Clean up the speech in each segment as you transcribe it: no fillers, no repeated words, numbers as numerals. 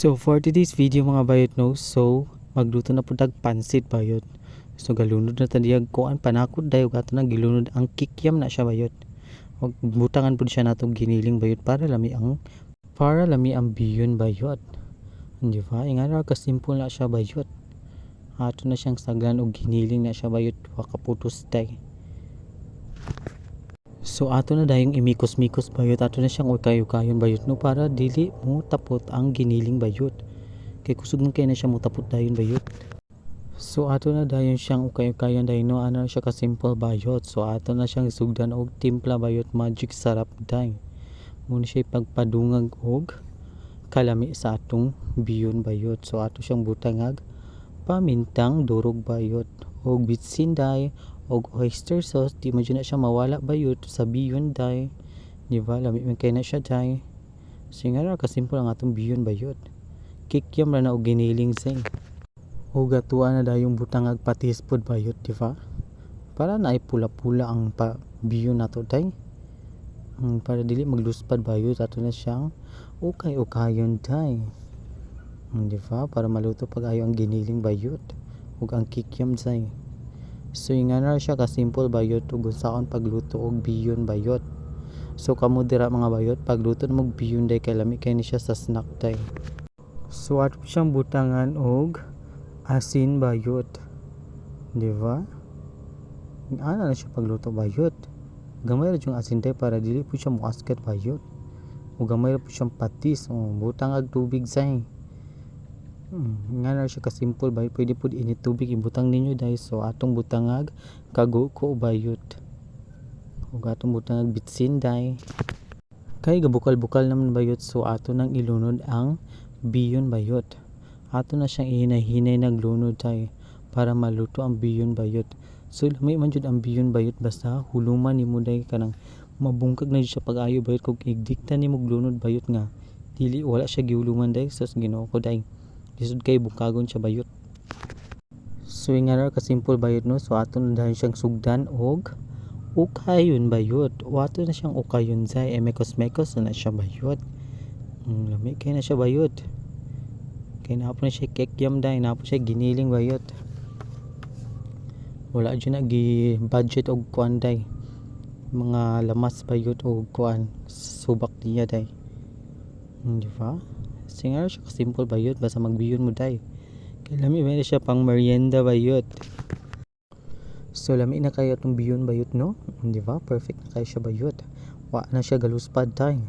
So for today's video mga bayot no, so magluto na po tag pansit bayot. So galunod na tadiyag kuan panakod dayo ato na gilunod ang kikyam na siya bayot. Og butangan pud siya natong giniling bayot para lami ang biyon bayot. Di ba? Ingana ka simple na siya bayot. Ato na siyang saglan og giniling na siya bayot wa kaputos day. So ato na dayong imikos-mikos bayot, ato na siyang ukay-ukayon bayot no para dili mo tapot ang giniling bayot. Kay kusog na kay na siya mo tapot dayon bayot. So ato na dayon siyang ukay-ukayon dayon no, ano siya ka simple bayot. So ato na siyang sugdan og timpla bayot, magic sarap day. Muna siya pagpadungag og kalami sa atong biyon bayot. So ato siyang butangag pamintang durog bayot og bitsin day og oyster sauce, di man na siya mawala bayot sa biyon day. Di ba? Lami man kay na siya day. So nga ra kasimple ang atong biyon bayot. Kikyam ra na og giniling say. O gatuan na dayong butangag patis pod bayot, di ba? Para na ay pula-pula ang biyon nato day. Para dili magluspad bayot, ato na siyang ukay-ukayon day. Di ba? Para maluto pag ayo ang giniling bayot ug ang kikyam day. So nga na siya ka simple bayot ug unsaon pagluto og biyon bayot. So kamo dira mga bayot, pagluto na mog biyon day kay lami kay ni siya sa snack day. So ato siyang butangan og asin bayot. Di ba? Ana na siya pagluto bayot. Gamay ra yung asin day para dili po siya muaskat bayot. Ug gamay ra po siyang patis, butangag tubig say. Nga na siya ka-simple bayot, pwede po init tubig ibutang ninyo dahil. So atong butangag kaguko bayot ug atong butangag bitsin day kay gabukal-bukal naman bayot. So ato nang ilunod ang biyon bayot, ato na siyang ihinay-hinay naglunod tay para maluto ang biyon bayot. So lami man jud ang biyon bayot, basta huluman nimo day kanang mabungkag na siya pag-ayo bayot kung igdikta nimo glunod bayot nga dili wala siya gihuluman day. So Ginoo ko day lisod kay bukagon siya bayot. So nga ra ka simple bayot no. So ato na dahil siyang sugdan og ukayon bayot. O ato na siyang ukayon say mekos-mekos na siya bayot. Lami kay na siya bayot. Kay napo na siya kikyam day, napo siya giniling bayot. Wala dyan na gi-budget og kuan day. Mga lamas bayot og kuan subak niya day. Di ba? Singa siya simple bayot, basta magbiyon mo day. Kay lami na siya pang merienda bayot. So lami na kayo itong biyon bayot no. Di ba? Perfect na kayo siya bayot. Wa na siya galuspad tay.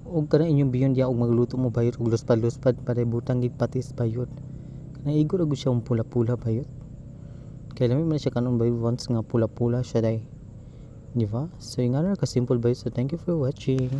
Og kana inyong biyon dia og magluto mo bayot og luspad-luspad para butang gid patis bayot. Kana igor og siya pula-pula bayot. Kay lami man siya kanon bayot once nga pula-pula siya day. Di ba? So nga na ka simple bayot. So thank you for watching.